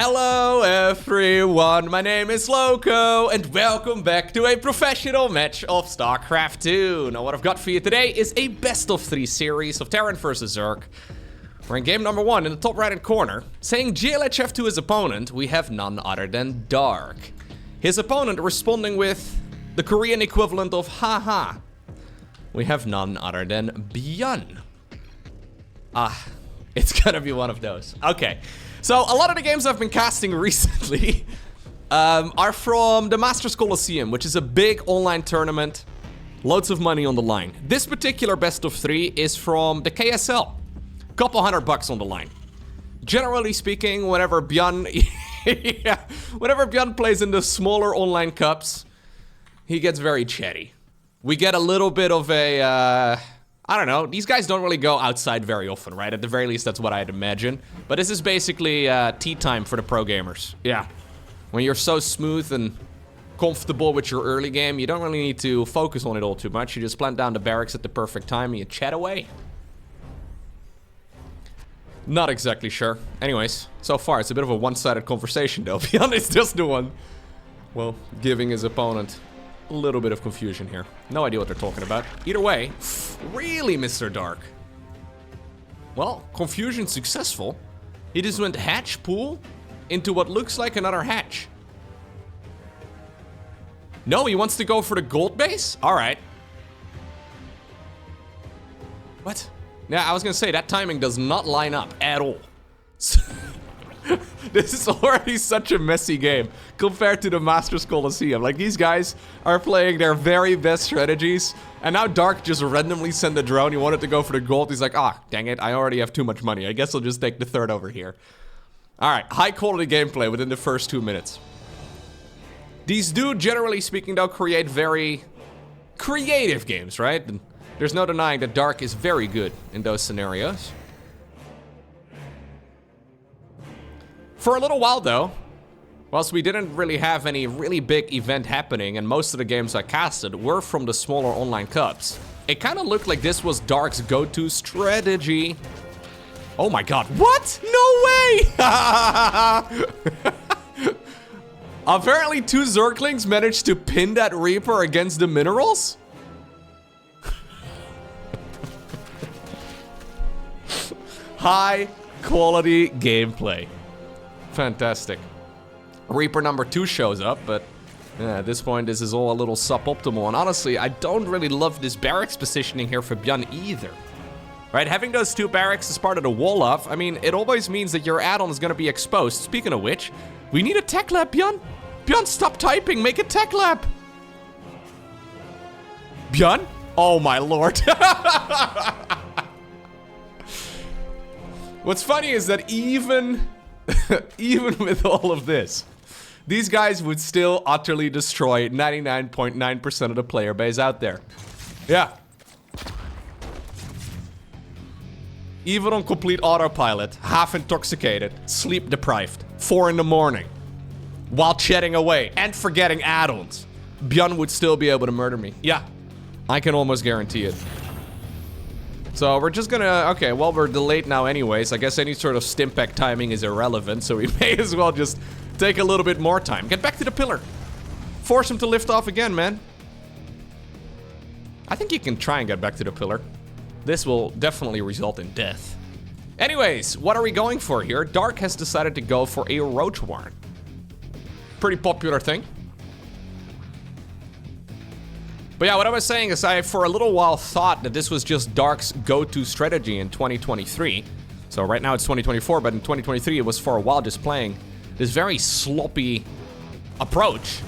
Hello everyone, my name is Lowko, and welcome back to a professional match of StarCraft 2. Now what I've got for you today is a best of 3 series of Terran vs Zerg. We're in game number 1 in the top right hand corner. Saying GLHF to his opponent, we have none other than Dark. His opponent responding with the Korean equivalent of haha. We have none other than ByuN. It's gonna be one of those. Okay. So, a lot of the games I've been casting recently are from the Masters Coliseum, which is a big online tournament. Loads of money on the line. This particular best of 3 is from the KSL. Couple $100 on the line. Generally speaking, whenever ByuN plays in the smaller online cups, he gets very chatty. We get a little bit of a, I don't know, these guys don't really go outside very often, right? At the very least, that's what I'd imagine. But this is basically tea time for the pro gamers. Yeah. When you're so smooth and comfortable with your early game, you don't really need to focus on it all too much. You just plant down the barracks at the perfect time and you chat away. Not exactly sure. Anyways, so far it's a bit of a one-sided conversation though. ByuN is just the one, well, giving his opponent a little bit of confusion here. No idea what they're talking about. Either way, really, Mr. Dark. Well, confusion successful. He just went hatch pool into what looks like another hatch. No, he wants to go for the gold base? Alright. What? Yeah, I was gonna say, that timing does not line up at all. This is already such a messy game compared to the Masters Coliseum. Like, these guys are playing their very best strategies, and now Dark just randomly sent a drone. He wanted to go for the gold. He's like, dang it, I already have too much money. I guess I'll just take the third over here. Alright, high quality gameplay within the first 2 minutes. These do, generally speaking, though, create very creative games, right? And there's no denying that Dark is very good in those scenarios. For a little while though, whilst we didn't really have any really big event happening and most of the games I casted were from the smaller online cups, it kind of looked like this was Dark's go-to strategy. Oh my god, what? No way! Apparently 2 Zerglings managed to pin that Reaper against the minerals? High quality gameplay. Fantastic. Reaper number 2 shows up, but yeah, at this point this is all a little suboptimal. And honestly, I don't really love this barracks positioning here for ByuN either. Right, having those 2 barracks as part of the wall off, I mean, it always means that your add-on is going to be exposed. Speaking of which, we need a tech lab, ByuN. ByuN, stop typing, make a tech lab. ByuN? Oh my lord. What's funny is that even with all of this, these guys would still utterly destroy 99.9% of the player base out there. Yeah. Even on complete autopilot, half intoxicated, sleep deprived, 4 in the morning, while chatting away and forgetting add-ons, ByuN would still be able to murder me. Yeah, I can almost guarantee it. So we're just gonna, okay, well, we're delayed now anyways. I guess any sort of stimpak timing is irrelevant, so we may as well just take a little bit more time. Get back to the pillar. Force him to lift off again, man. I think you can try and get back to the pillar. This will definitely result in death. Anyways, what are we going for here? Dark has decided to go for a Roach Warren. Pretty popular thing. But yeah, what I was saying is I, for a little while, thought that this was just Dark's go-to strategy in 2023. So right now it's 2024, but in 2023 it was for a while just playing this very sloppy approach.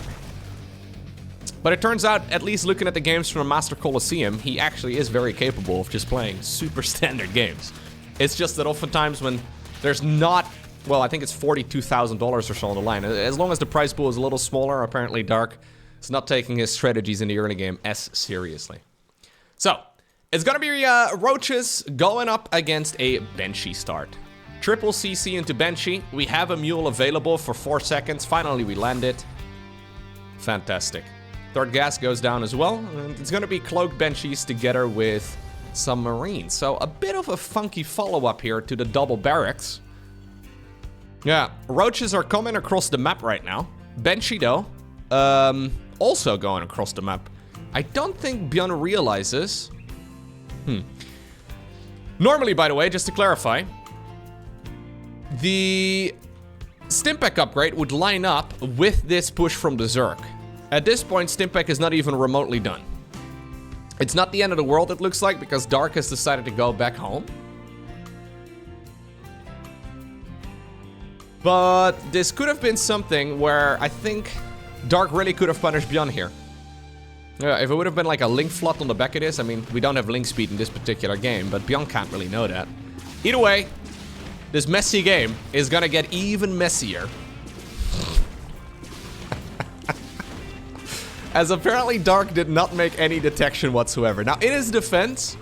But it turns out, at least looking at the games from Master Coliseum, he actually is very capable of just playing super standard games. It's just that oftentimes when there's not, well, I think it's $42,000 or so on the line. As long as the prize pool is a little smaller, apparently Dark is not taking his strategies in the early game as seriously. So, it's gonna be Roaches going up against a Banshee start. Triple CC into Banshee. We have a mule available for 4 seconds. Finally, we land it. Fantastic. Third gas goes down as well. And it's gonna be cloaked Banshees together with some Marines. So, a bit of a funky follow-up here to the double barracks. Yeah, roaches are coming across the map right now. Banshee, though, also going across the map. I don't think ByuN realizes. Normally, by the way, just to clarify, the Stimpak upgrade would line up with this push from the Zerg. At this point, Stimpak is not even remotely done. It's not the end of the world, it looks like, because Dark has decided to go back home. But this could have been something where I think Dark really could have punished ByuN here. Yeah, if it would have been like a link flood on the back of this, I mean, we don't have link speed in this particular game, but ByuN can't really know that. Either way, this messy game is gonna get even messier. As apparently Dark did not make any detection whatsoever. Now, in his defense,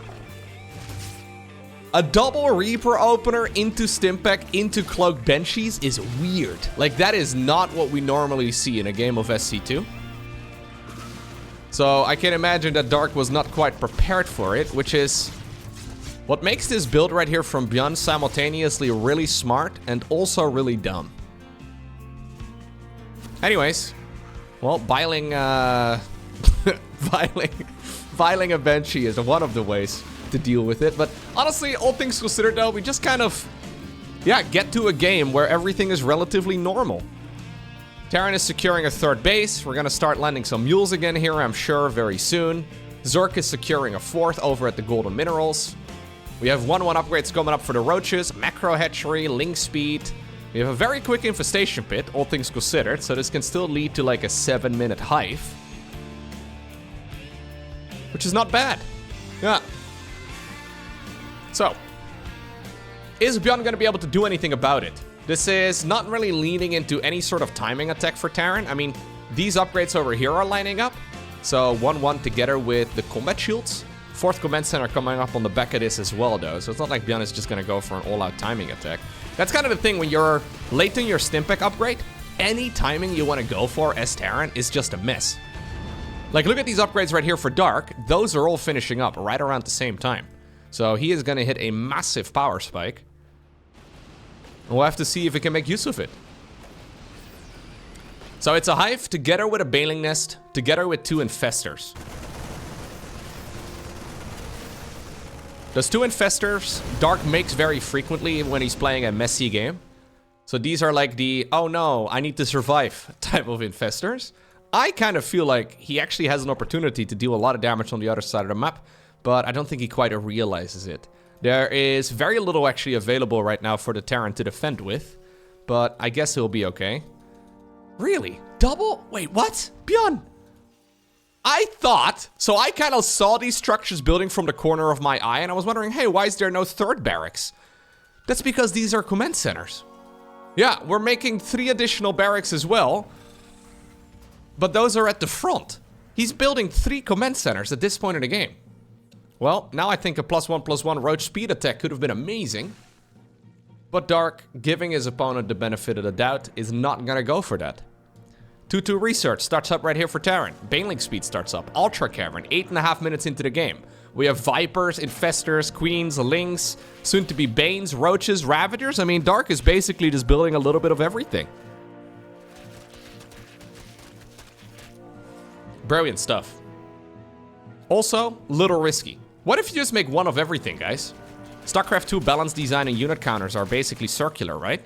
a double Reaper opener into Stimpak into Cloaked Banshees is weird. Like, that is not what we normally see in a game of SC2. So I can imagine that Dark was not quite prepared for it, which is what makes this build right here from ByuN simultaneously really smart and also really dumb. Anyways, well, viling a Banshee is one of the ways to deal with it. But honestly, all things considered though, we just kind of, yeah, get to a game where everything is relatively normal. Terran is securing a third base. We're gonna start landing some mules again here, I'm sure, very soon. Zerk is securing a fourth over at the Golden Minerals. We have 1-1 upgrades coming up for the roaches, macro hatchery, link speed. We have a very quick infestation pit, all things considered, so this can still lead to like a 7-minute hive. Which is not bad. Yeah. So, is ByuN gonna be able to do anything about it? This is not really leaning into any sort of timing attack for Terran. I mean, these upgrades over here are lining up. So 1-1 together with the combat shields. Fourth command center coming up on the back of this as well, though. So it's not like ByuN is just gonna go for an all-out timing attack. That's kind of the thing when you're late in your Stimpak upgrade. Any timing you want to go for as Terran is just a miss. Like, look at these upgrades right here for Dark. Those are all finishing up right around the same time. So he is gonna hit a massive power spike. And we'll have to see if we can make use of it. So it's a hive together with a baling nest, together with 2 infestors. Those 2 infestors, Dark makes very frequently when he's playing a messy game. So these are like the, oh no, I need to survive type of infestors. I kind of feel like he actually has an opportunity to deal a lot of damage on the other side of the map, but I don't think he quite realizes it. There is very little actually available right now for the Terran to defend with, but I guess he'll be okay. Really? Double? Wait, what? ByuN! I thought, so I kind of saw these structures building from the corner of my eye, and I was wondering, hey, why is there no third barracks? That's because these are command centers. Yeah, we're making 3 additional barracks as well, but those are at the front. He's building 3 command centers at this point in the game. Well, now I think a +1/+1 roach speed attack could have been amazing. But Dark, giving his opponent the benefit of the doubt, is not gonna go for that. 2-2 research starts up right here for Terran. Baneling speed starts up. Ultra Cavern, 8.5 minutes into the game. We have Vipers, Infestors, Queens, Lynx, soon to be Banes, Roaches, Ravagers. I mean, Dark is basically just building a little bit of everything. Brilliant stuff. Also, little risky. What if you just make one of everything, guys? StarCraft 2 balance design and unit counters are basically circular, right?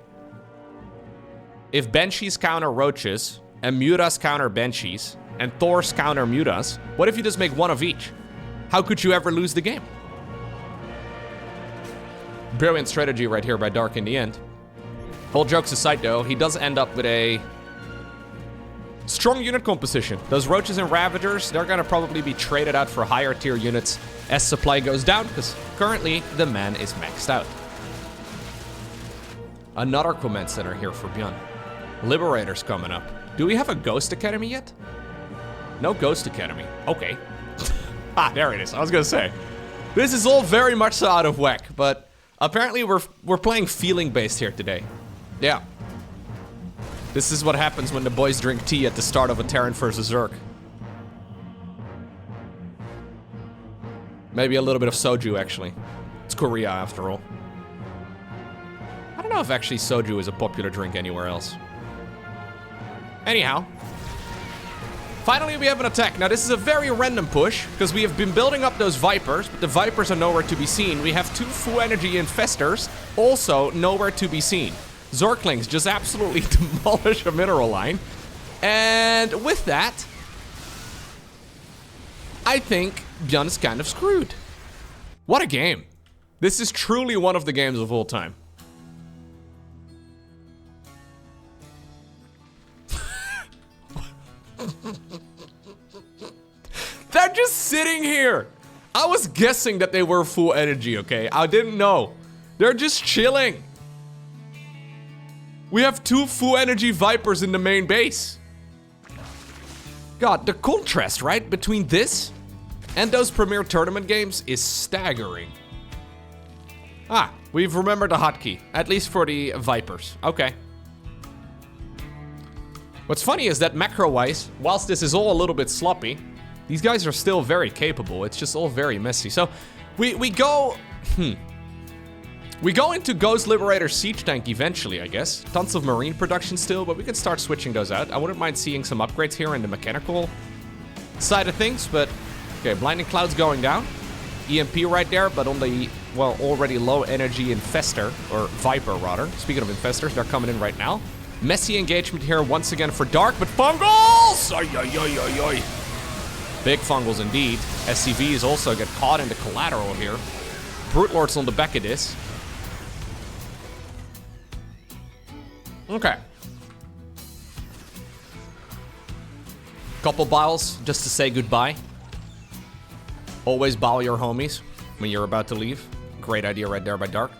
If Banshees counter Roaches, and Mutas counter Banshees, and Thors counter Mutas, what if you just make one of each? How could you ever lose the game? Brilliant strategy right here by Dark in the end. All jokes aside though, he does end up with a strong unit composition. Those Roaches and Ravagers, they're gonna probably be traded out for higher tier units as supply goes down, because currently the man is maxed out. Another command center here for ByuN. Liberators coming up. Do we have a Ghost Academy yet? No Ghost Academy. Okay. Ah, there it is. I was gonna say. This is all very much so out of whack, but apparently we're playing feeling based here today. Yeah. This is what happens when the boys drink tea at the start of a Terran versus Zerg. Maybe a little bit of soju, actually. It's Korea, after all. I don't know if actually soju is a popular drink anywhere else. Anyhow. Finally, we have an attack. Now, this is a very random push, because we have been building up those Vipers, but the Vipers are nowhere to be seen. We have 2 full energy infestors, also nowhere to be seen. Zorklings just absolutely demolish a mineral line. And with that, I think ByuN is kind of screwed. What a game. This is truly one of the games of all time. They're just sitting here. I was guessing that they were full energy, okay? I didn't know. They're just chilling. We have 2 full energy Vipers in the main base. God, the contrast, right, between this and those Premier Tournament games is staggering. Ah, we've remembered the hotkey, at least for the Vipers. Okay. What's funny is that macro-wise, whilst this is all a little bit sloppy, these guys are still very capable. It's just all very messy. So we go into Ghost Liberator Siege Tank eventually, I guess. Tons of marine production still, but we can start switching those out. I wouldn't mind seeing some upgrades here in the mechanical side of things, but okay, Blinding Cloud's going down. EMP right there, but on the, well, already low energy Infestor, or Viper rather. Speaking of Infestors, they're coming in right now. Messy engagement here once again for Dark, but Fungals! Oy, oy, oy, oy, oy. Big Fungals indeed. SCVs also get caught in the collateral here. Brute Lord's on the back of this. Okay. Couple biles just to say goodbye. Always bile your homies when you're about to leave. Great idea right there by Dark.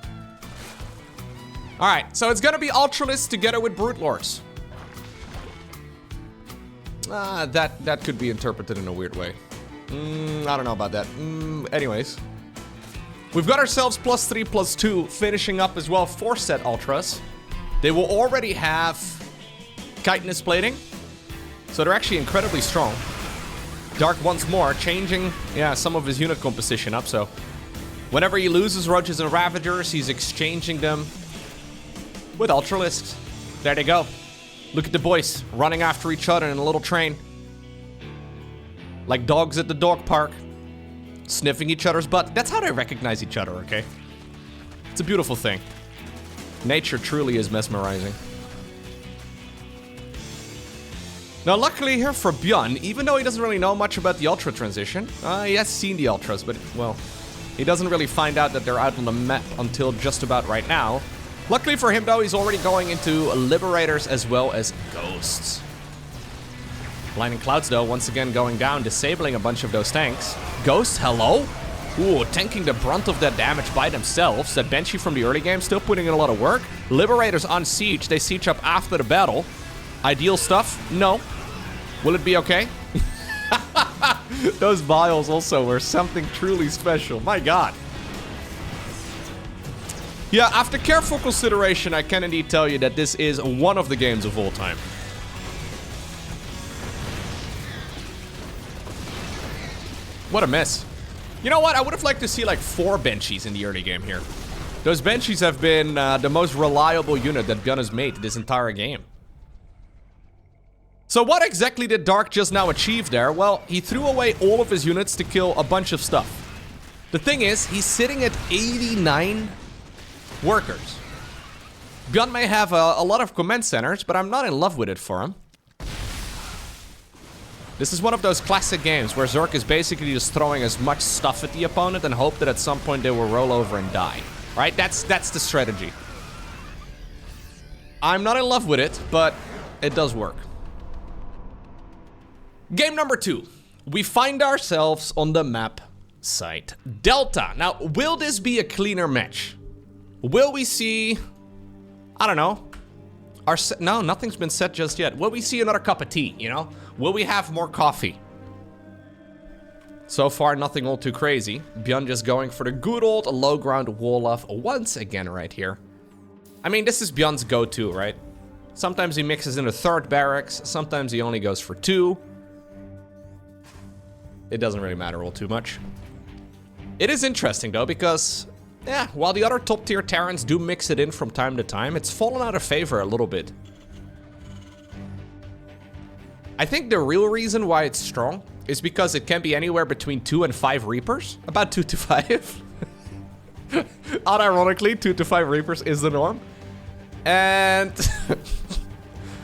Alright, so it's gonna be Ultralisk together with Brute Lords. That could be interpreted in a weird way. I don't know about that. Anyways. We've got ourselves +3, +2, finishing up as well 4 set Ultras. They will already have chitinous plating, so they're actually incredibly strong. Dark once more, changing, some of his unit composition up, so whenever he loses Roaches and Ravagers, he's exchanging them with Ultralisks. There they go. Look at the boys running after each other in a little train. Like dogs at the dog park. Sniffing each other's butt. That's how they recognize each other, okay? It's a beautiful thing. Nature truly is mesmerizing. Now, luckily here for ByuN, even though he doesn't really know much about the Ultra transition, he has seen the Ultras, but, well, he doesn't really find out that they're out on the map until just about right now. Luckily for him, though, he's already going into Liberators as well as Ghosts. Blinding Clouds, though, once again going down, disabling a bunch of those tanks. Ghost, hello? Ooh, tanking the brunt of that damage by themselves. That Banshee from the early game still putting in a lot of work. Liberators on siege. They siege up after the battle. Ideal stuff? No. Will it be okay? Those vials also were something truly special. My god. Yeah, after careful consideration, I can indeed tell you that this is one of the games of all time. What a mess. You know what? I would have liked to see like 4 Banshees in the early game here. Those Banshees have been the most reliable unit that ByuN has made this entire game. So what exactly did Dark just now achieve there? Well, he threw away all of his units to kill a bunch of stuff. The thing is, he's sitting at 89 workers. ByuN may have a lot of command centers, but I'm not in love with it for him. This is one of those classic games where Zerk is basically just throwing as much stuff at the opponent and hope that at some point they will roll over and die. Right? That's the strategy. I'm not in love with it, but it does work. Game number 2. We find ourselves on the map site Delta. Now, will this be a cleaner match? Will we see... I don't know. No, nothing's been set just yet. Will we see another cup of tea, you know? Will we have more coffee? So far, nothing all too crazy. ByuN just going for the good old low ground wall off once again right here. I mean, this is ByuN's go-to, right? Sometimes he mixes in a 3rd barracks. Sometimes he only goes for 2. It doesn't really matter all too much. It is interesting, though, because yeah, while the other top tier Terrans do mix it in from time to time, it's fallen out of favor a little bit. I think the real reason why it's strong is because it can be anywhere between 2 and 5 Reapers. About 2 to 5. Unironically, 2 to 5 Reapers is the norm. And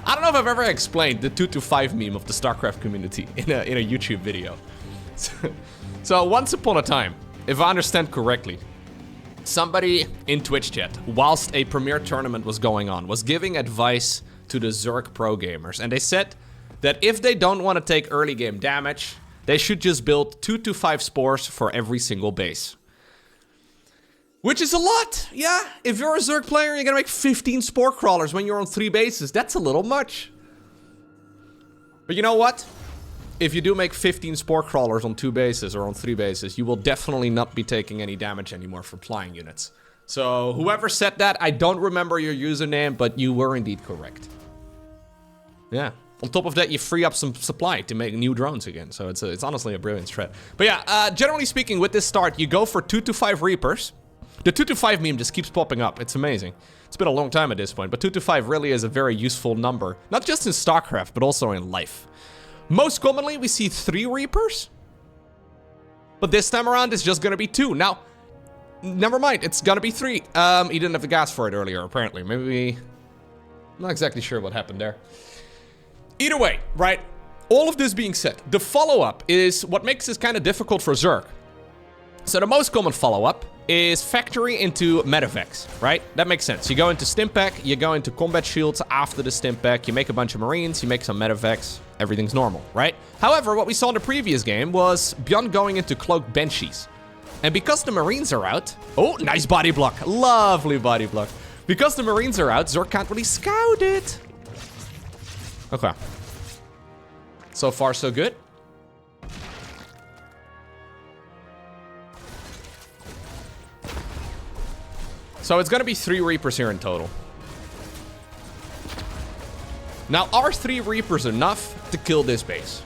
I don't know if I've ever explained the 2 to 5 meme of the StarCraft community in a YouTube video. So once upon a time, if I understand correctly, somebody in Twitch chat, whilst a premier tournament was going on, was giving advice to the Zerg pro gamers. And they said that if they don't want to take early game damage, they should just build 2 to 5 spores for every single base. Which is a lot, yeah. If you're a Zerg player, you're gonna make 15 spore crawlers when you're on 3 bases. That's a little much. But you know what? If you do make 15 spore crawlers on 2 bases or on 3 bases, you will definitely not be taking any damage anymore from flying units. So whoever said that, I don't remember your username, but you were indeed correct. Yeah. On top of that, you free up some supply to make new drones again. So it's honestly a brilliant strat. But yeah, generally speaking, with this start, you go for 2 to 5 Reapers. The 2 to 5 meme just keeps popping up. It's amazing. It's been a long time at this point, but 2 to 5 really is a very useful number. Not just in StarCraft, but also in life. Most commonly, we see 3 Reapers. But this time around, it's just gonna be 2. Now, never mind, it's gonna be 3. He didn't have the gas for it earlier, apparently. Maybe... I'm not exactly sure what happened there. Either way, right? All of this being said, the follow-up is what makes this kind of difficult for Zerg. So the most common follow-up is factory into medevacs, right? That makes sense. You go into Stimpak, you go into combat shields after the Stimpak, you make a bunch of Marines, you make some medevacs, everything's normal, right? However, what we saw in the previous game was ByuN going into cloaked Banshees. And because the Marines are out... Oh, nice body block. Lovely body block. Because the Marines are out, Zerg can't really scout it. Okay. So far, so good. So it's gonna be 3 Reapers here in total. Now, are 3 Reapers enough to kill this base?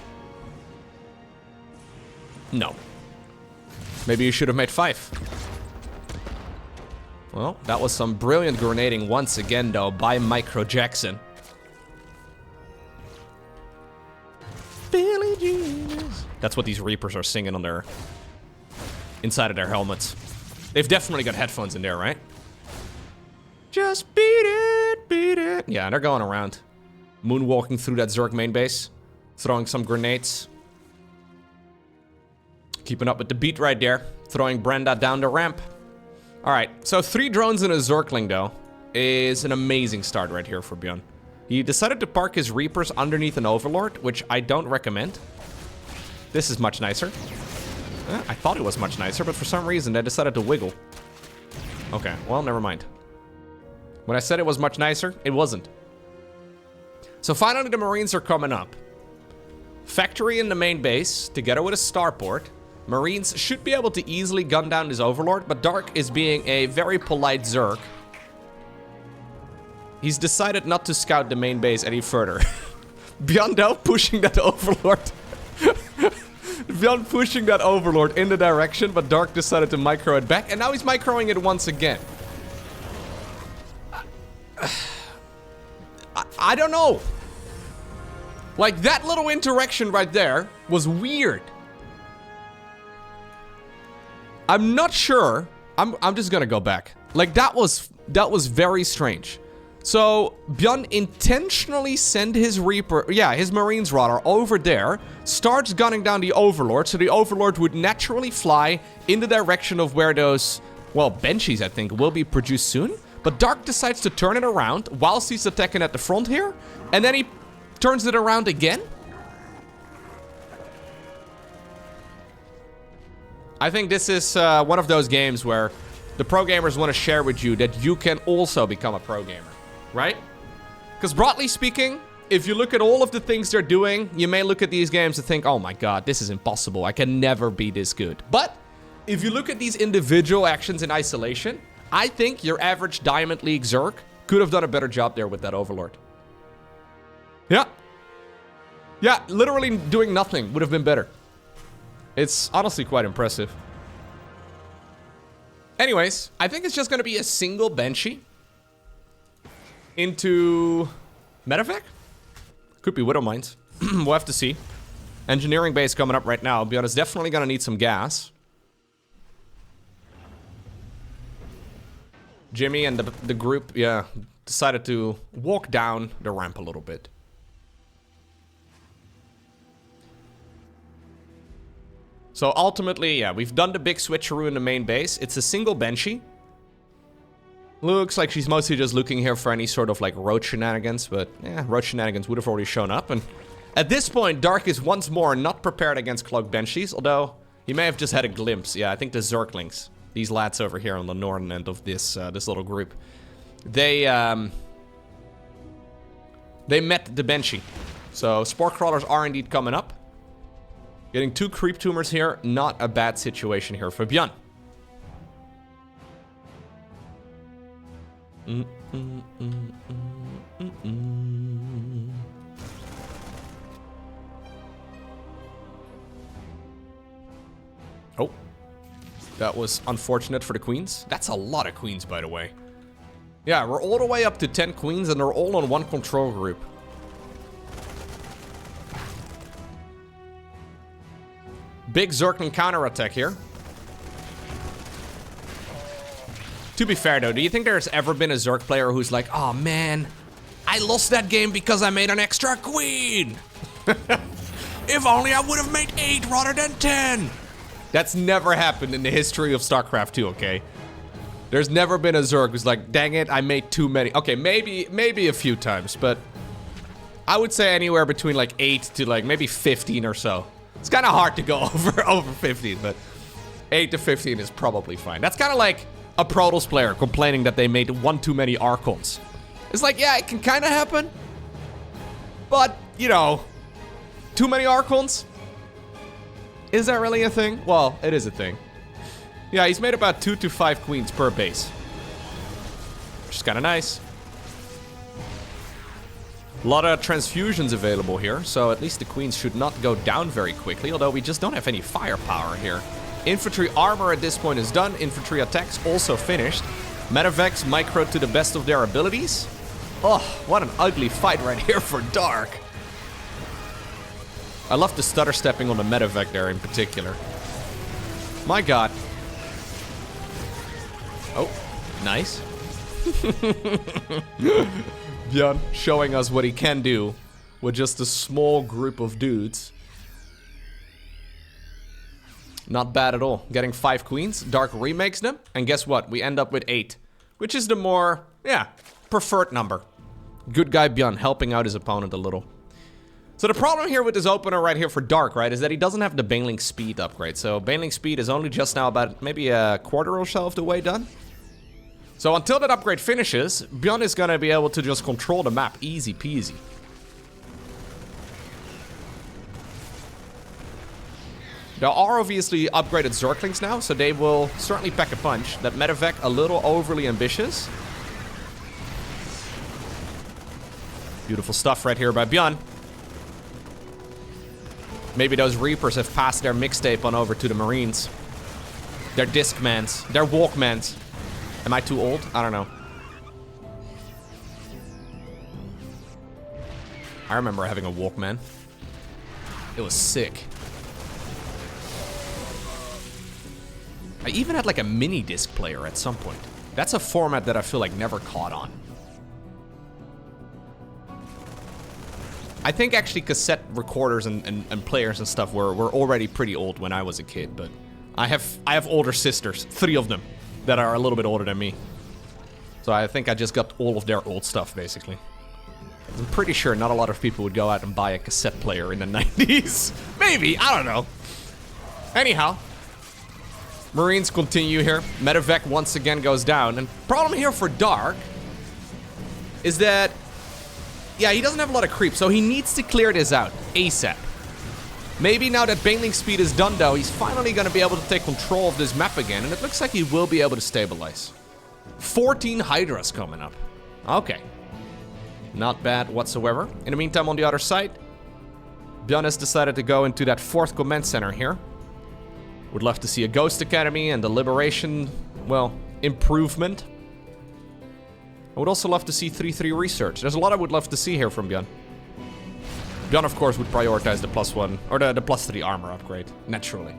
No. Maybe you should have made 5. Well, that was some brilliant grenading once again, though, by Micro Jackson. Billy Jeans. That's what these Reapers are singing on their... inside of their helmets. They've definitely got headphones in there, right? Just beat it, beat it. Yeah, they're going around. Moonwalking through that Zerg main base. Throwing some grenades. Keeping up with the beat right there. Throwing Brenda down the ramp. Alright, so 3 drones in a Zergling, though, is an amazing start right here for ByuN. He decided to park his Reapers underneath an Overlord, which I don't recommend. This is much nicer. I thought it was much nicer, but for some reason they decided to wiggle. Okay, well, never mind. When I said it was much nicer, it wasn't. So finally the Marines are coming up. Factory in the main base, together with a starport. Marines should be able to easily gun down this Overlord, but Dark is being a very polite Zerg. He's decided not to scout the main base any further. ByuN though pushing that Overlord. ByuN pushing that Overlord in the direction, but Dark decided to micro it back, and now he's microing it once again. I don't know. Like, that little interaction right there was weird. I'm not sure. I'm just gonna go back. Like, that was very strange. So, ByuN intentionally sent his Reaper, yeah, his Marines rather, over there, starts gunning down the Overlord, so the Overlord would naturally fly in the direction of where those, well, Banshees, I think, will be produced soon. But Dark decides to turn it around whilst he's attacking at the front here, and then he turns it around again. I think this is one of those games where the pro gamers want to share with you that you can also become a pro gamer, right? Because broadly speaking, if you look at all of the things they're doing, you may look at these games and think, oh my god, this is impossible. I can never be this good. But if you look at these individual actions in isolation, I think your average Diamond League Zerg could have done a better job there with that Overlord. Yeah. Yeah, literally doing nothing would have been better. It's honestly quite impressive. Anyways, I think it's just going to be a single Banshee into Medevac. Could be Widow Mines. We'll have to see. Engineering base coming up right now. ByuN's definitely going to need some gas. Jimmy and the group, yeah, decided to walk down the ramp a little bit. So ultimately, yeah, we've done the big switcheroo in the main base. It's a single Banshee. Looks like she's mostly just looking here for any sort of like road shenanigans, but yeah, road shenanigans would have already shown up. And at this point, Dark is once more not prepared against Cloaked Banshees, although he may have just had a glimpse. Yeah, I think the Zerglings, these lads over here on the northern end of this this little group, they met the Banshee. So Spore Crawlers are indeed coming up. Getting 2 creep tumors here, not a bad situation here for ByuN. Oh, that was unfortunate for the queens. That's a lot of queens, by the way. Yeah, we're all the way up to 10 queens, and they're all on one control group. Big Zergling counterattack here. To be fair though, do you think there's ever been a Zerg player who's like, oh man, I lost that game because I made an extra queen. If only I would have made 8 rather than 10. That's never happened in the history of StarCraft 2, okay? There's never been a Zerg who's like, dang it, I made too many. Okay, maybe a few times, but I would say anywhere between like 8 to like maybe 15 or so. It's kind of hard to go over 15, but 8 to 15 is probably fine. That's kind of like a Protoss player complaining that they made 1 too many Archons. It's like, yeah, it can kind of happen, but, you know, too many Archons? Is that really a thing? Well, it is a thing. Yeah, he's made about 2 to 5 queens per base, which is kind of nice. A lot of transfusions available here, so at least the queens should not go down very quickly, although we just don't have any firepower here. Infantry armor at this point is done. Infantry attacks also finished. Medevacs micro to the best of their abilities. Oh, what an ugly fight right here for Dark. I love the stutter stepping on the Medevac there in particular. My god. Oh, nice. ByuN showing us what he can do with just a small group of dudes. Not bad at all. Getting 5 queens. Dark remakes them. And guess what? We end up with 8. Which is the more, yeah, preferred number. Good guy ByuN helping out his opponent a little. So the problem here with this opener right here for Dark, right, is that he doesn't have the Baneling speed upgrade. So Baneling speed is only just now about maybe a quarter or so of the way done. So until that upgrade finishes, ByuN is gonna be able to just control the map easy peasy. There are obviously upgraded Zerglings now, so they will certainly pack a punch. That Medevac a little overly ambitious. Beautiful stuff right here by ByuN. Maybe those Reapers have passed their mixtape on over to the Marines. They're Discmans. They're Walkmans. Am I too old? I don't know. I remember having a Walkman. It was sick. I even had like a mini disc player at some point. That's a format that I feel like never caught on. I think actually cassette recorders and players and stuff were already pretty old when I was a kid, but I have older sisters, 3 of them, that are a little bit older than me. So I think I just got all of their old stuff, basically. I'm pretty sure not a lot of people would go out and buy a cassette player in the 90s. Maybe, I don't know. Anyhow, Marines continue here. Medevac once again goes down. And problem here for Dark is that, yeah, he doesn't have a lot of creep, so he needs to clear this out ASAP. Maybe now that Baneling speed is done, though, he's finally going to be able to take control of this map again, and it looks like he will be able to stabilize. 14 Hydras coming up. Okay. Not bad whatsoever. In the meantime, on the other side, ByuN has decided to go into that 4th command center here. Would love to see a Ghost Academy and the Liberation well, improvement. I would also love to see 3-3 research. There's a lot I would love to see here from ByuN. ByuN, of course, would prioritize the +1 or the +3 armor upgrade, naturally.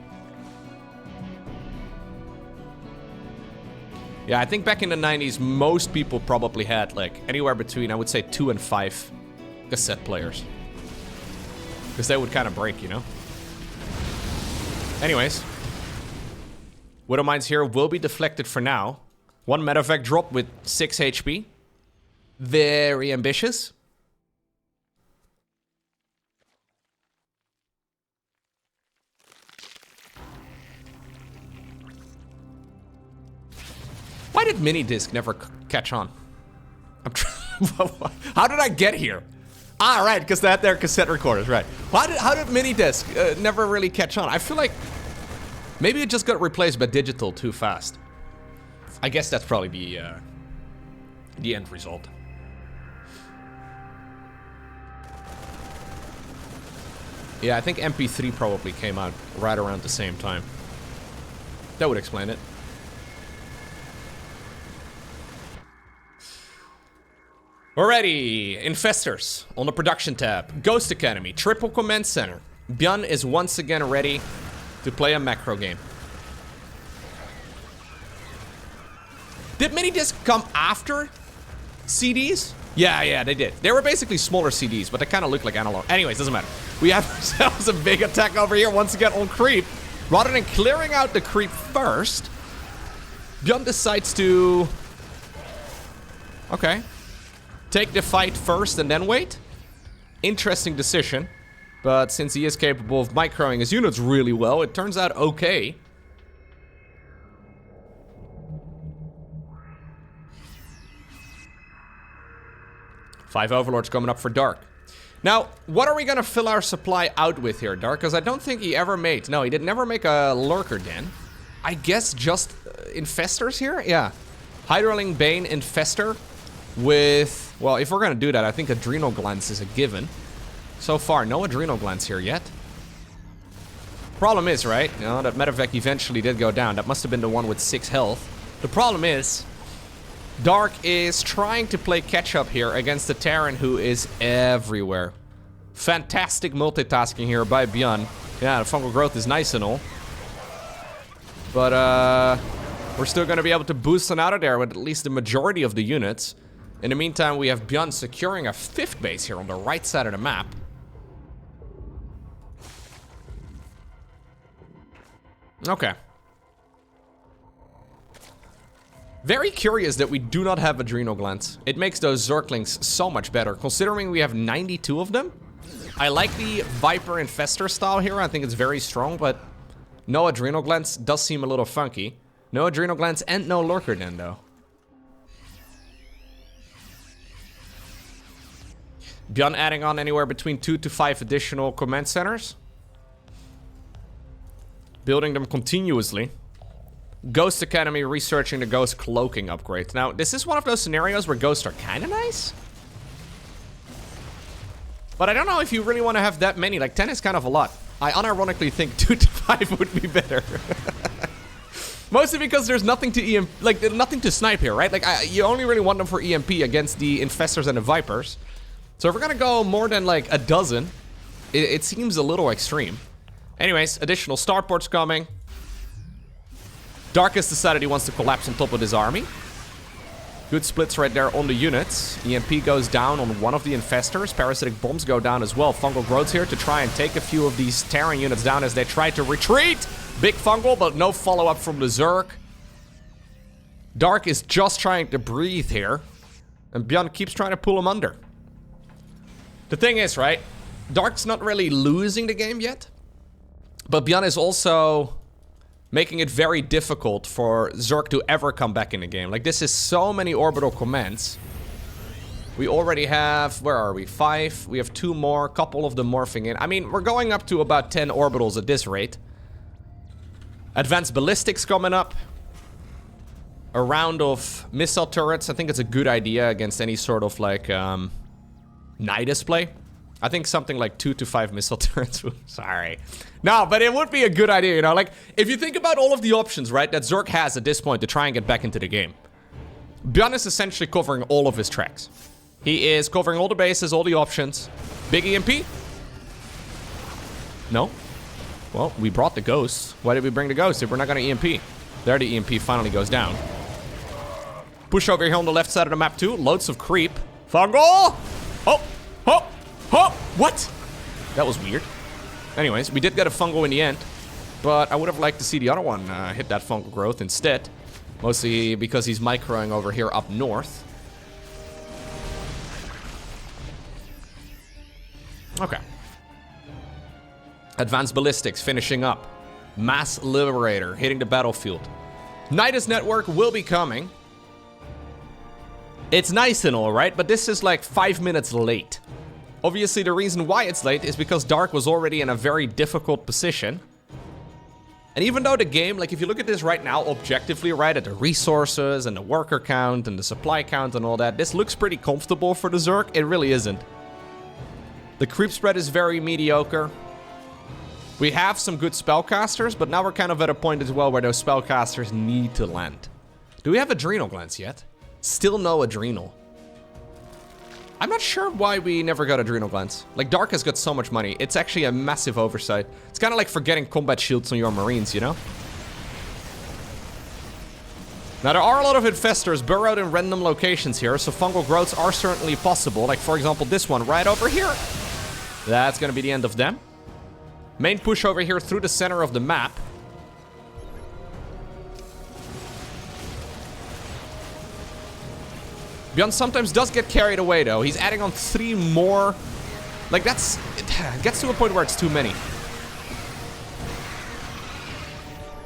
Yeah, I think back in the 90s, most people probably had like anywhere between, I would say, 2 and 5 cassette players. Because they would kind of break, you know? Anyways. Widowmines here will be deflected for now. 1 medevac drop with 6 HP. Very ambitious. Why did mini disc never catch on? How did I get here? Ah, right, because they had their cassette recorders, right. How did mini disc never really catch on? I feel like maybe it just got replaced by digital too fast. I guess that's probably the end result. Yeah, I think MP3 probably came out right around the same time. That would explain it. Alrighty, Infestors on the production tab. Ghost Academy, triple command center. ByuN is once again ready to play a macro game. Did minidisc come after CDs? Yeah, they did. They were basically smaller CDs, but they kind of look like analog. Anyways, doesn't matter. We have ourselves a big attack over here once again on creep. Rather than clearing out the creep first, ByuN decides to... Okay. Take the fight first and then wait. Interesting decision. But since he is capable of microing his units really well, it turns out okay. Five Overlords coming up for Dark. Now, what are we gonna fill our supply out with here, Dark? Because I don't think he ever made... No, he did never make a Lurker Den. I guess just Infestors here? Yeah. Hydroling Bane Infestor with... Well, if we're gonna do that, I think Adrenal Glands is a given. So far, no Adrenal Glands here yet. Problem is, right? You know, that medevac eventually did go down. That must have been the one with 6 health. The problem is... Dark is trying to play catch-up here against the Terran who is everywhere. Fantastic multitasking here by ByuN. Yeah, the fungal growth is nice and all. But, we're still gonna be able to boost on out of there with at least the majority of the units. In the meantime, we have ByuN securing a 5th base here on the right side of the map. Okay. Very curious that we do not have Adrenal Glands. It makes those Zerglings so much better, considering we have 92 of them. I like the Viper Infestor style here. I think it's very strong, but no Adrenal Glands does seem a little funky. No Adrenal Glands and no Lurker Den, though. ByuN adding on anywhere between 2 to 5 additional command centers. Building them continuously. Ghost Academy researching the Ghost Cloaking upgrade. Now, this is one of those scenarios where Ghosts are kind of nice. But I don't know if you really want to have that many. Like, 10 is kind of a lot. I unironically think 2 to 5 would be better. Mostly because there's nothing to EMP, like, nothing to snipe here, right? Like, you only really want them for EMP against the Infestors and the Vipers. So if we're gonna go more than, like, a dozen, it seems a little extreme. Anyways, additional starports coming. Dark has decided he wants to collapse on top of his army. Good splits right there on the units. EMP goes down on one of the Infestors. Parasitic Bombs go down as well. Fungal Growth's here to try and take a few of these Terran units down as they try to retreat. Big Fungal, but no follow-up from the Zerg. Dark is just trying to breathe here. And ByuN keeps trying to pull him under. The thing is, right? Dark's not really losing the game yet. But ByuN is also... making it very difficult for Zerg to ever come back in the game. Like, this is so many orbital commands. We already have, where are we? 5. We have 2 more, couple of them morphing in. I mean, we're going up to about 10 orbitals at this rate. Advanced ballistics coming up. A round of missile turrets. I think it's a good idea against any sort of, like, Nidus play. I think something like 2 to 5 missile turrets. Sorry. No, but it would be a good idea, you know? Like, if you think about all of the options, right, that Zerg has at this point to try and get back into the game. ByuN is essentially covering all of his tracks. He is covering all the bases, all the options. Big EMP? No? Well, we brought the ghosts. Why did we bring the ghosts if we're not gonna EMP? There the EMP finally goes down. Push over here on the left side of the map too. Loads of creep. Fungal! Oh! Oh! Oh! What? That was weird. Anyways, we did get a fungal in the end. But I would have liked to see the other one hit that fungal growth instead. Mostly because he's microing over here up north. Okay. Advanced Ballistics finishing up. Mass Liberator hitting the battlefield. Nidus Network will be coming. It's nice and all, right? But this is like 5 minutes late. Obviously, the reason why it's late is because Dark was already in a very difficult position. And even though the game, like if you look at this right now objectively, right, at the resources and the worker count and the supply count and all that, this looks pretty comfortable for the Zerg. It really isn't. The creep spread is very mediocre. We have some good spellcasters, but now we're kind of at a point as well where those spellcasters need to land. Do we have Adrenal Glands yet? Still no Adrenal. I'm not sure why we never got Adrenal Glands. Like, Dark has got so much money. It's actually a massive oversight. It's kind of like forgetting combat shields on your Marines, you know? Now, there are a lot of infestors burrowed in random locations here, so fungal growths are certainly possible. Like, for example, this one right over here. That's going to be the end of them. Main push over here through the center of the map. ByuN sometimes does get carried away, though. He's adding on 3 more. Like, it gets to a point where it's too many.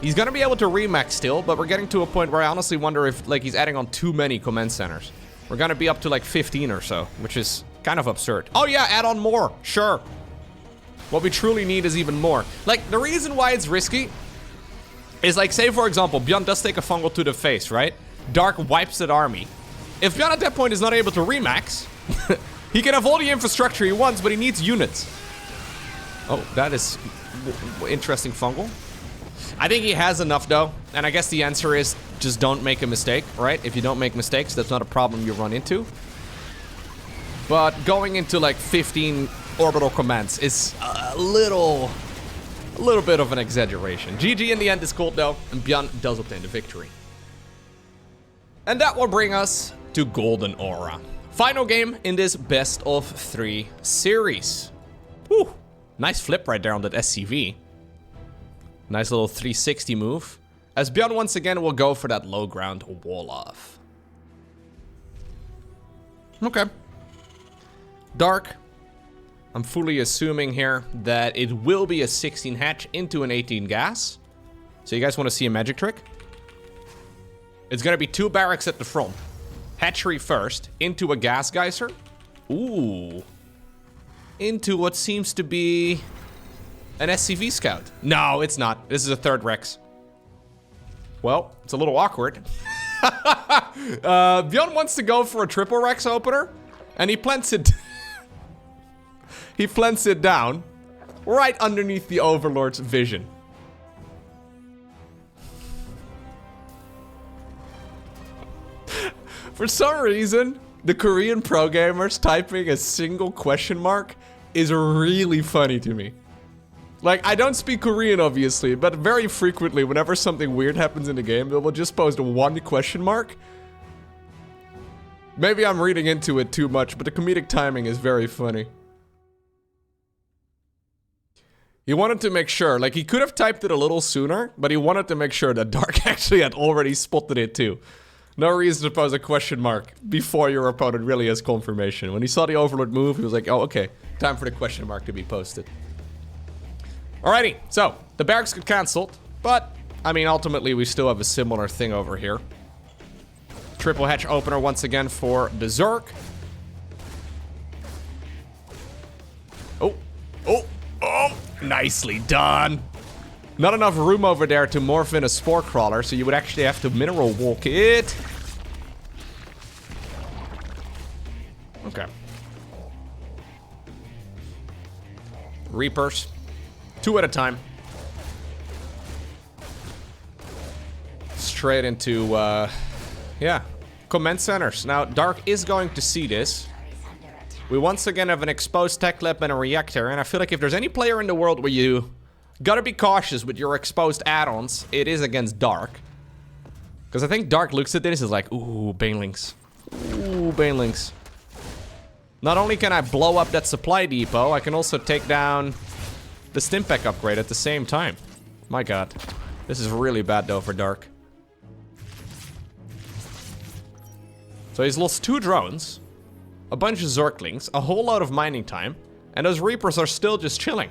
He's gonna be able to remax still, but we're getting to a point where I honestly wonder if, like, he's adding on too many command centers. We're gonna be up to, like, 15 or so, which is kind of absurd. Oh, yeah, add on more. Sure. What we truly need is even more. Like, the reason why it's risky is, like, say, for example, ByuN does take a fungal to the face, right? Dark wipes that army. If ByuN at that point is not able to remax, he can have all the infrastructure he wants, but he needs units. Oh, that is interesting fungal. I think he has enough, though. And I guess the answer is just don't make a mistake, right? If you don't make mistakes, that's not a problem you run into. But going into, like, 15 orbital commands is a little bit of an exaggeration. GG in the end is called, though, and ByuN does obtain the victory. And that will bring us to Golden Aura. Final game in this best of 3 series. Whew. Nice flip right there on that SCV. Nice little 360 move. As ByuN once again will go for that low ground wall off. Okay. Dark. I'm fully assuming here that it will be a 16 hatch into an 18 gas. So you guys want to see a magic trick? It's gonna be 2 barracks at the front. Hatchery first, into a gas geyser. Ooh. Into what seems to be an SCV scout. No, it's not. This is a 3rd Rex. Well, it's a little awkward. ByuN wants to go for a triple Rex opener, and he plants it. He plants it down right underneath the Overlord's vision. For some reason, the Korean pro gamers typing a single question mark is really funny to me. Like, I don't speak Korean, obviously, but very frequently, whenever something weird happens in the game, they will just post 1 question mark. Maybe I'm reading into it too much, but the comedic timing is very funny. He wanted to make sure, like, he could have typed it a little sooner, but he wanted to make sure that Dark actually had already spotted it too. No reason to pose a question mark before your opponent really has confirmation. When he saw the Overlord move, he was like, oh, okay, time for the question mark to be posted. Alrighty, so, the barracks got cancelled, but, I mean, ultimately, we still have a similar thing over here. Triple hatch opener once again for the Zerg. Oh, oh, oh, nicely done. Not enough room over there to morph in a Spore Crawler, so you would actually have to mineral walk it. Okay. Reapers. 2 at a time. Straight into, yeah, command centers. Now, Dark is going to see this. We once again have an exposed tech lab and a reactor, and I feel like if there's any player in the world where you gotta be cautious with your exposed add-ons, it is against Dark. Because I think Dark looks at this and is like, ooh, Banelings. Ooh, Banelings. Not only can I blow up that supply depot, I can also take down the Stimpack upgrade at the same time. My god. This is really bad though for Dark. So he's lost 2 drones, a bunch of Zerglings, a whole lot of mining time, and those Reapers are still just chilling.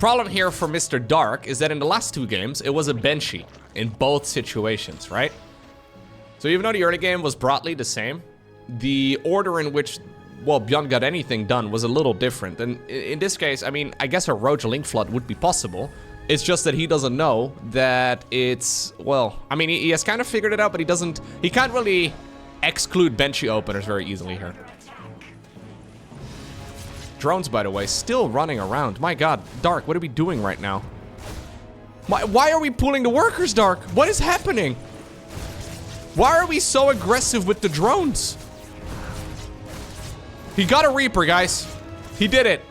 Problem here for Mr. Dark is that in the last 2 games, it was a Banshee in both situations, right? So even though the early game was broadly the same, the order in which, well, ByuN got anything done was a little different. And in this case, I mean, I guess a Roach Link Flood would be possible. It's just that he doesn't know that it's, well, I mean, he has kind of figured it out, but he can't really exclude Banshee openers very easily here. Drones, by the way, still running around. My god, Dark, what are we doing right now? Why are we pulling the workers, Dark? What is happening? Why are we so aggressive with the drones? He got a Reaper, guys. He did it.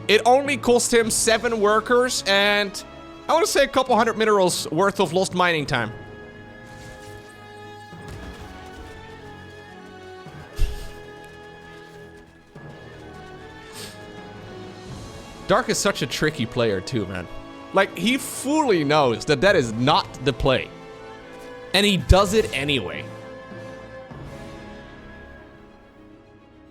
It only cost him 7 workers and I want to say a couple hundred minerals worth of lost mining time. Dark is such a tricky player too, man. Like, he fully knows that that is not the play. And he does it anyway.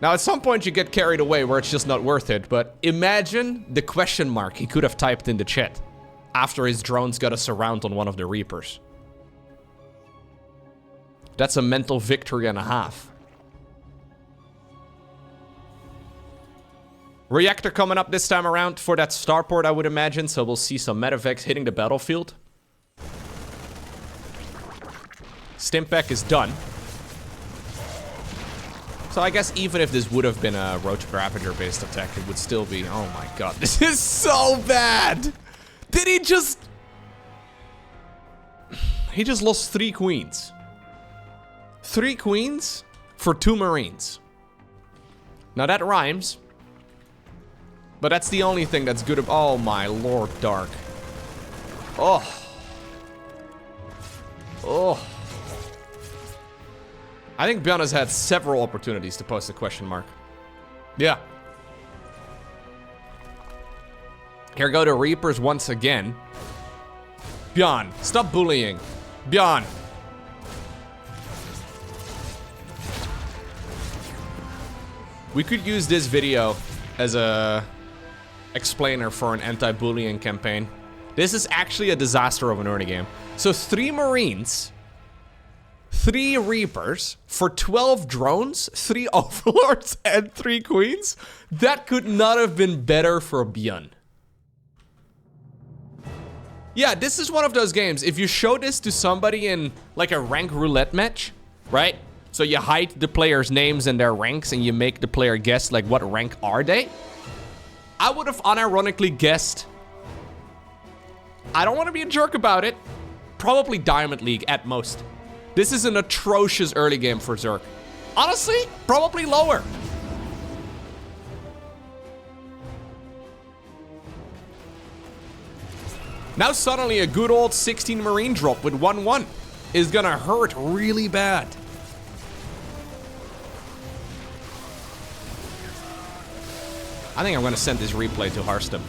Now, at some point you get carried away where it's just not worth it, but imagine the question mark he could have typed in the chat after his drones got a surround on one of the Reapers. That's a mental victory and a half. Reactor coming up this time around for that starport, I would imagine, so we'll see some medevacs hitting the battlefield. Stimpack is done. So I guess even if this would have been a Roach Ravager-based attack, it would still be... Oh my god, this is so bad! Did he just... He just lost 3 queens. 3 queens for 2 marines. Now that rhymes. But that's the only thing that's good. Oh my lord, Dark. Oh. Oh. I think ByuN has had several opportunities to post a question mark. Yeah. Here go the Reapers once again. ByuN, stop bullying. ByuN. We could use this video as a explainer for an anti-bullying campaign. This is actually a disaster of an early game. So 3 Marines, 3 Reapers for 12 drones, 3 Overlords, and 3 Queens. That could not have been better for ByuN. Yeah, this is one of those games. If you show this to somebody in like a rank roulette match, right? So you hide the players' names and their ranks and you make the player guess like what rank are they? I would have unironically guessed, I don't want to be a jerk about it, probably Diamond League at most. This is an atrocious early game for Zerg. Honestly, probably lower. Now suddenly a good old 16 Marine drop with 1-1 is gonna hurt really bad. I think I'm gonna send this replay to Hearthstone.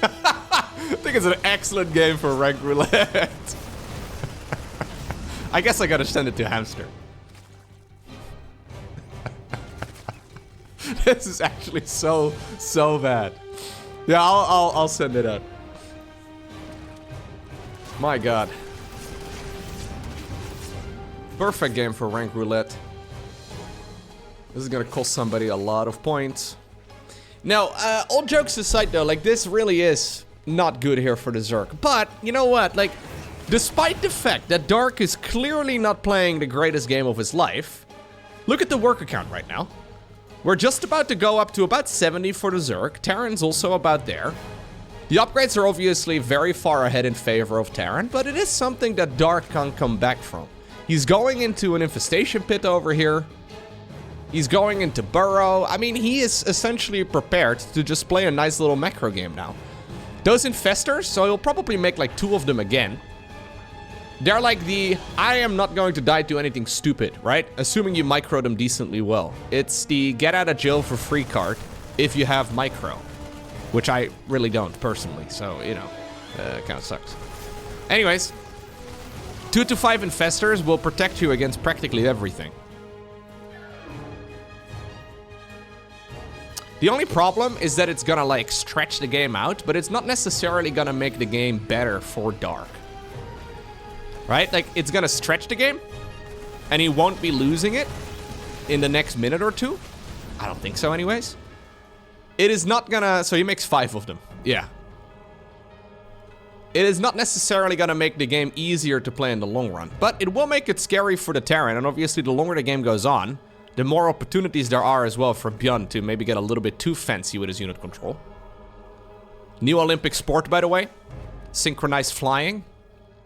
I think it's an excellent game for rank roulette. I guess I gotta send it to Hamster. This is actually so bad. Yeah, I'll send it out. My god. Perfect game for rank roulette. This is gonna cost somebody a lot of points. Now, all jokes aside though, like this really is not good here for the Zerg. But, you know what, like, despite the fact that Dark is clearly not playing the greatest game of his life, look at the worker count right now. We're just about to go up to about 70 for the Zerg. Terran's also about there. The upgrades are obviously very far ahead in favor of Terran, but it is something that Dark can't come back from. He's going into an infestation pit over here. He's going into Burrow. I mean, he is essentially prepared to just play a nice little macro game now. Those infestors, so he'll probably make like 2 of them again. They're like the, I am not going to die to anything stupid, right? Assuming you micro them decently well. It's the get out of jail for free card if you have micro. Which I really don't, personally. So, you know, kind of sucks. Anyways, 2 to 5 infestors will protect you against practically everything. The only problem is that it's gonna, like, stretch the game out, but it's not necessarily gonna make the game better for Dark. Right? Like, it's gonna stretch the game, and he won't be losing it in the next minute or 2. I don't think so anyways. It is not gonna... So he makes 5 of them. Yeah. It is not necessarily gonna make the game easier to play in the long run, but it will make it scary for the Terran, and obviously the longer the game goes on, the more opportunities there are as well for ByuN to maybe get a little bit too fancy with his unit control. New Olympic sport, by the way. Synchronized flying.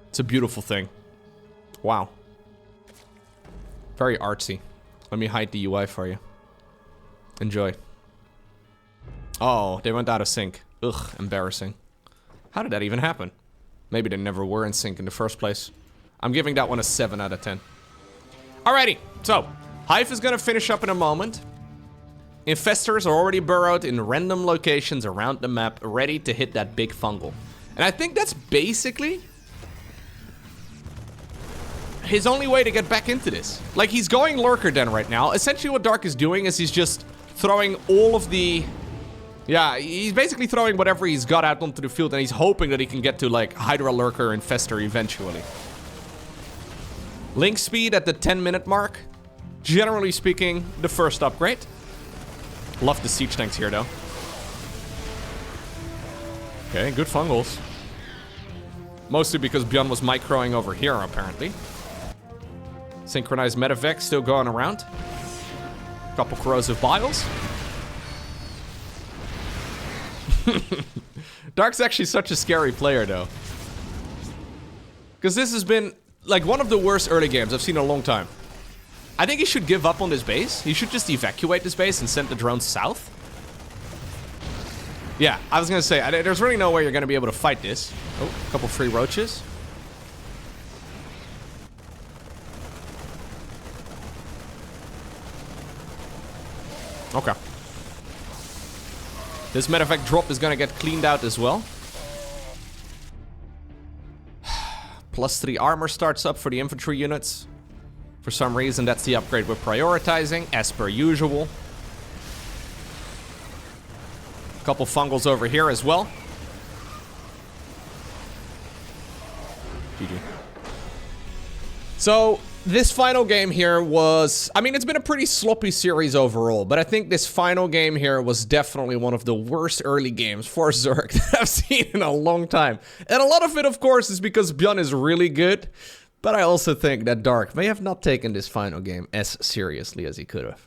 It's a beautiful thing. Wow. Very artsy. Let me hide the UI for you. Enjoy. Oh, they went out of sync. Ugh, embarrassing. How did that even happen? Maybe they never were in sync in the first place. I'm giving that one a 7 out of 10. Alrighty, so Hive is gonna finish up in a moment. Infestors are already burrowed in random locations around the map, ready to hit that big fungal. And I think that's basically his only way to get back into this. Like, he's going Lurker Den right now. Essentially what Dark is doing is he's just throwing all of the... Yeah, he's basically throwing whatever he's got out onto the field, and he's hoping that he can get to, like, Hydra Lurker Infestor eventually. Link speed at the 10-minute mark. Generally speaking, the first upgrade. Love the siege tanks here, though. Okay, good fungals. Mostly because ByuN was microing over here, apparently. Synchronized Medevac still going around. Couple corrosive biles. Dark's actually such a scary player, though. Because this has been, like, one of the worst early games I've seen in a long time. I think he should give up on this base. He should just evacuate this base and send the drones south. Yeah, I was gonna say, there's really no way you're gonna be able to fight this. Oh, a couple free roaches. Okay. This medevac drop is gonna get cleaned out as well. +3 armor starts up for the infantry units. For some reason, that's the upgrade we're prioritizing, as per usual. Couple fungals over here as well. GG. So, this final game here was... I mean, it's been a pretty sloppy series overall, but I think this final game here was definitely one of the worst early games for Zerg that I've seen in a long time. And a lot of it, of course, is because ByuN is really good, but I also think that Dark may have not taken this final game as seriously as he could have.